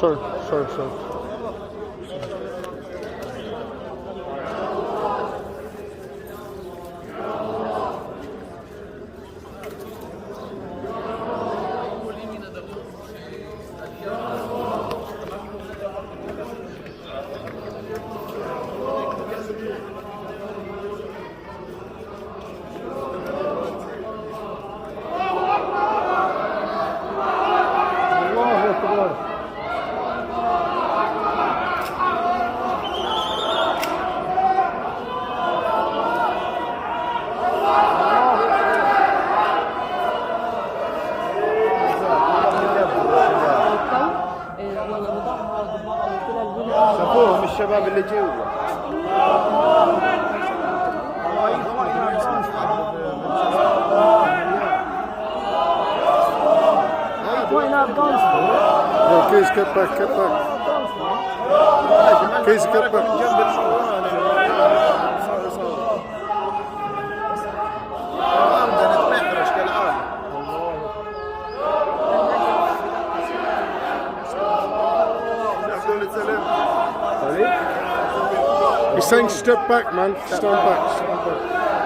Sorry, sorry, sorry. الله أكبر. شافوهم الشباب اللي جوا. No, Keys, get back, get back. Keys, get back. He's saying step back, man. Stand back, stand back.